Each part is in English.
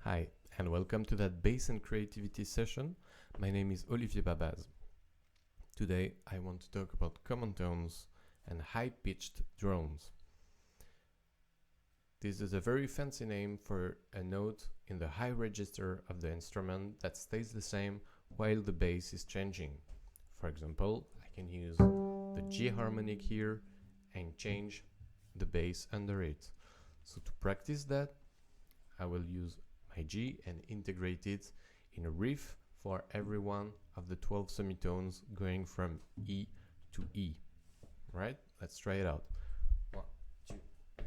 Hi, and welcome to that bass and creativity session. My name is O.Babaz. Today I want to talk about common tones and high-pitched drones. This is a very fancy name for a note in the high register of the instrument that stays the same while the bass is changing. For example, I can use the G harmonic here and change the bass under it. So to practice that, I will use my G and integrate it in a riff for every one of the 12 semitones going from E to E. Right? Let's try it out. 1, 2, 3.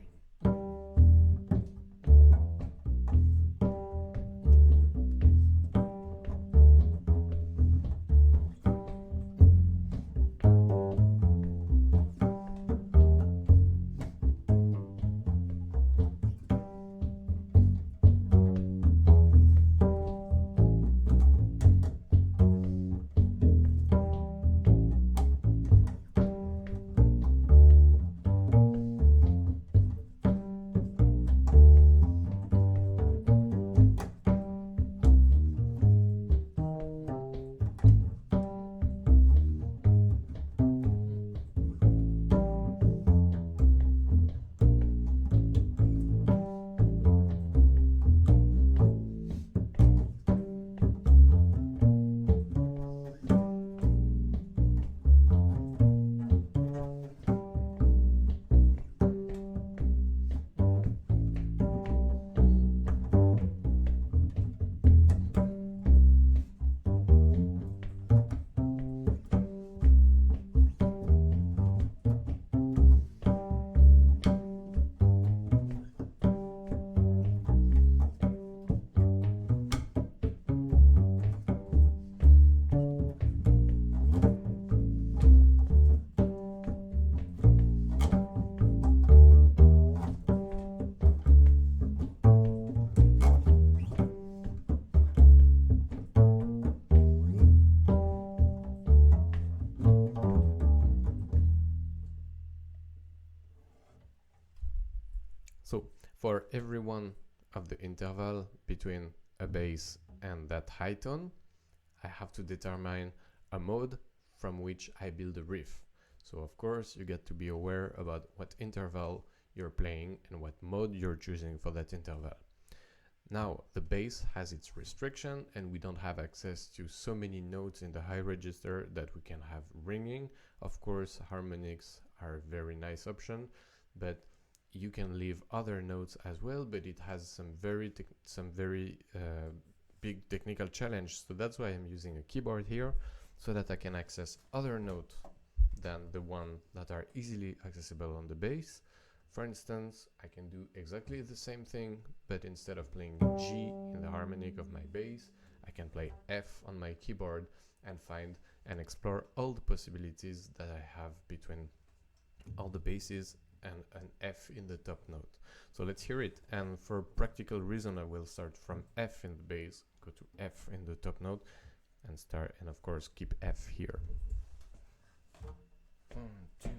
So for every one of the interval between a bass and that high tone, I have to determine a mode from which I build a riff. So of course you get to be aware about what interval you're playing and what mode you're choosing for that interval. Now the bass has its restriction and we don't have access to so many notes in the high register that we can have ringing. Of course harmonics are a very nice option, but you can leave other notes as well, but it has some very big technical challenge. So that's why I'm using a keyboard here, so that I can access other notes than the one that are easily accessible on the bass. For instance, I can do exactly the same thing, but instead of playing G in the harmonic of my bass, I can play F on my keyboard and find and explore all the possibilities that I have between all the basses and an F in the top note. So let's hear it, and for practical reason I will start from F in the bass, go to F in the top note and start, and of course keep F here. 1, 2,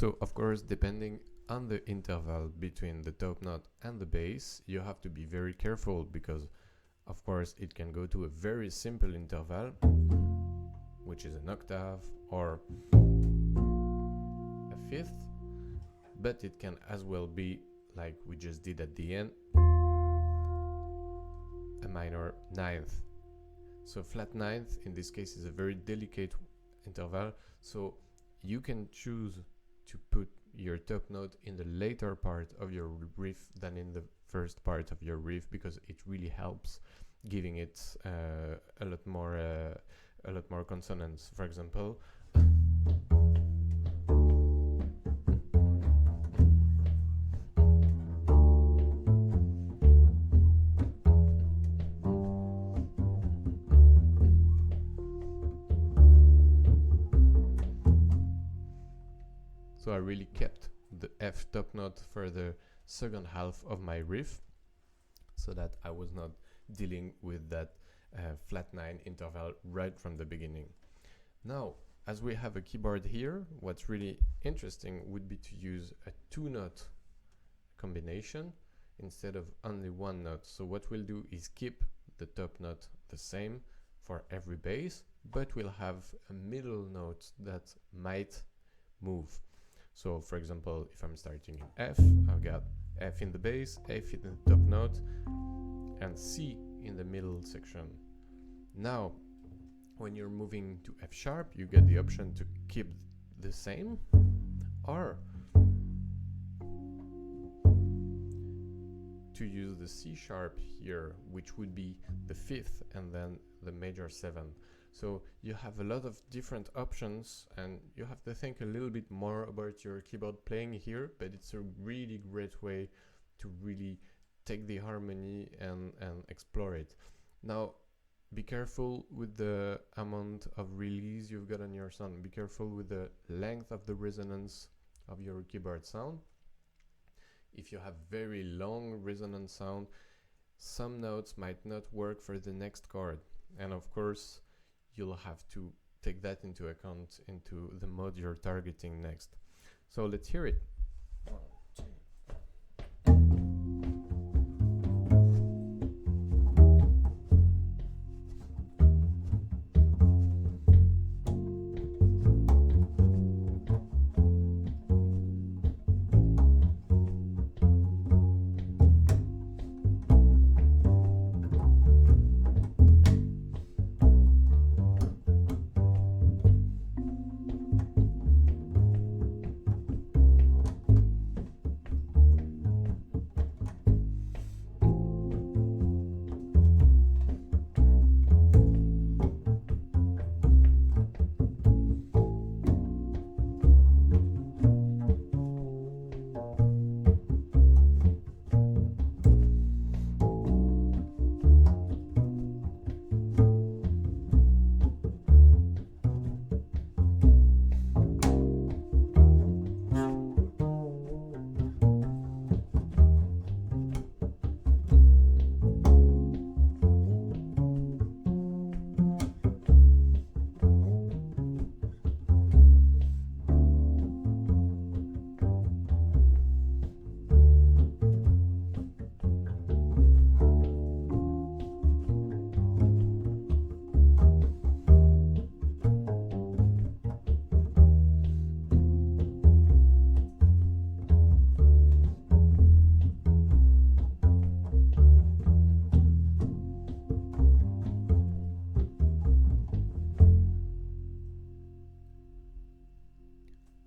So of course, depending on the interval between the top note and the bass, you have to be very careful, because of course it can go to a very simple interval, which is an octave or a fifth, but it can as well be, like we just did at the end, a minor ninth. So flat ninth in this case is a very delicate interval, so you can choose to put your top note in the later part of your riff than in the first part of your riff, because it really helps giving it a lot more consonants. For example, so I really kept the F top note for the second half of my riff, so that I was not dealing with that flat 9 interval right from the beginning. Now, as we have a keyboard here, what's really interesting would be to use a 2-note combination instead of only 1 note. So what we'll do is keep the top note the same for every bass, but we'll have a middle note that might move. So for example, if I'm starting in F, I've got F in the bass, F in the top note, and C in the middle section. Now, when you're moving to F sharp, you get the option to keep the same, or to use the C sharp here, which would be the 5th and then the major 7. So you have a lot of different options, and you have to think a little bit more about your keyboard playing here, but it's a really great way to really take the harmony and explore it. Now, be careful with the amount of release you've got on your sound. Be careful with the length of the resonance of your keyboard sound. If you have very long resonant sound, some notes might not work for the next chord. And of course, you'll have to take that into account into the mode you're targeting next. So let's hear it.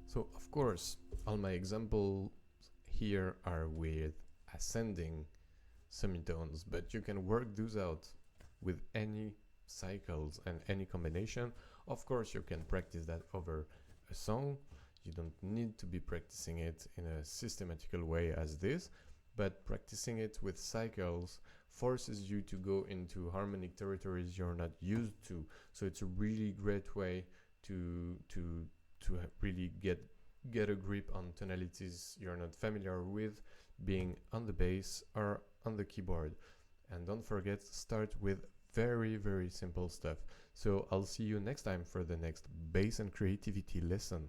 So of course, all my examples here are with ascending semitones, but you can work those out with any cycles and any combination. Of course, you can practice that over a song. You don't need to be practicing it in a systematical way as this, but practicing it with cycles forces you to go into harmonic territories you're not used to. So it's a really great way to really get a grip on tonalities you're not familiar with, being on the bass or on the keyboard. And don't forget, start with very, very simple stuff. So I'll see you next time for the next bass and creativity lesson.